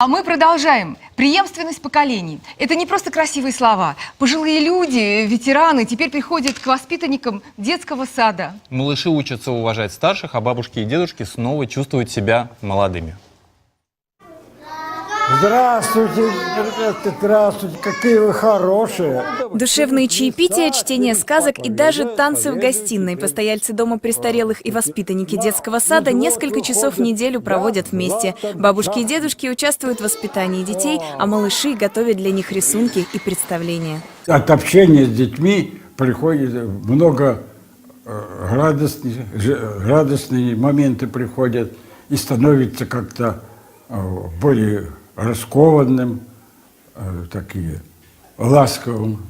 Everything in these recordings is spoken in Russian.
А мы продолжаем. Преемственность поколений. Это не просто красивые слова. Пожилые люди, ветераны теперь приходят к воспитанникам детского сада. Малыши учатся уважать старших, а бабушки и дедушки снова чувствуют себя молодыми. Здравствуйте, ребятки, здравствуйте, какие вы хорошие. Душевные чаепития, чтение сказок и даже танцы в гостиной. Постояльцы дома престарелых и воспитанники детского сада несколько часов в неделю проводят вместе. Бабушки и дедушки участвуют в воспитании детей, а малыши готовят для них рисунки и представления. От общения с детьми приходит много радостные моменты приходят и становится как-то более раскованным, ласковым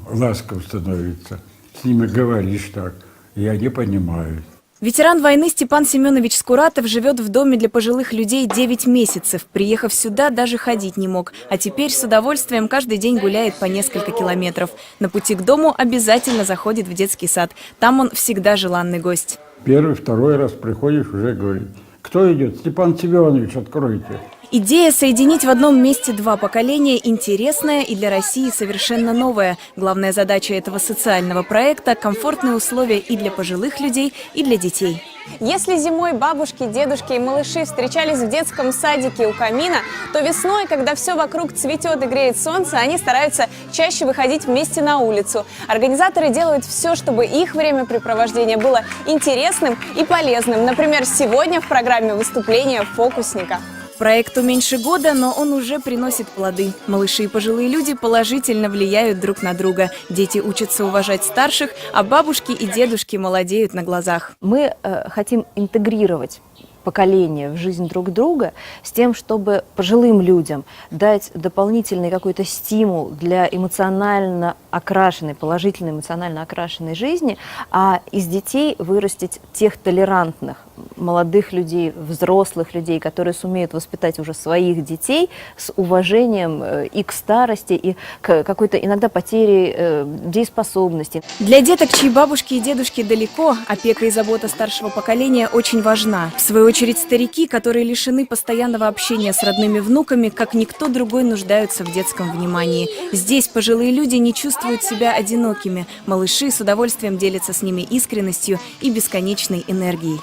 становится. С ними говоришь так, и они понимают. Ветеран войны Степан Семенович Скуратов живет в доме для пожилых людей 9 месяцев. Приехав сюда, даже ходить не мог. А теперь с удовольствием каждый день гуляет по несколько километров. На пути к дому обязательно заходит в детский сад. Там он всегда желанный гость. Первый, второй раз приходишь, уже говорит: кто идет? Степан Семенович, откройте. Идея соединить в одном месте два поколения интересная и для России совершенно новая. Главная задача этого социального проекта – комфортные условия и для пожилых людей, и для детей. Если зимой бабушки, дедушки и малыши встречались в детском садике у камина, то весной, когда все вокруг цветет и греет солнце, они стараются чаще выходить вместе на улицу. Организаторы делают все, чтобы их времяпрепровождение было интересным и полезным. Например, сегодня в программе выступление фокусника. Проекту меньше года, но он уже приносит плоды. Малыши и пожилые люди положительно влияют друг на друга. Дети учатся уважать старших, а бабушки и дедушки молодеют на глазах. Мы хотим интегрировать поколения в жизнь друг друга с тем, чтобы пожилым людям дать дополнительный какой-то стимул для эмоционально окрашенной, положительно эмоционально окрашенной жизни, а из детей вырастить тех толерантных молодых людей, взрослых людей, которые сумеют воспитать уже своих детей с уважением и к старости, и к какой-то иногда потере дееспособности. Для деток, чьи бабушки и дедушки далеко, опека и забота старшего поколения очень важна. В свою очередь, старики, которые лишены постоянного общения с родными внуками, как никто другой нуждаются в детском внимании. Здесь пожилые люди не чувствуют себя одинокими. Малыши с удовольствием делятся с ними искренностью и бесконечной энергией.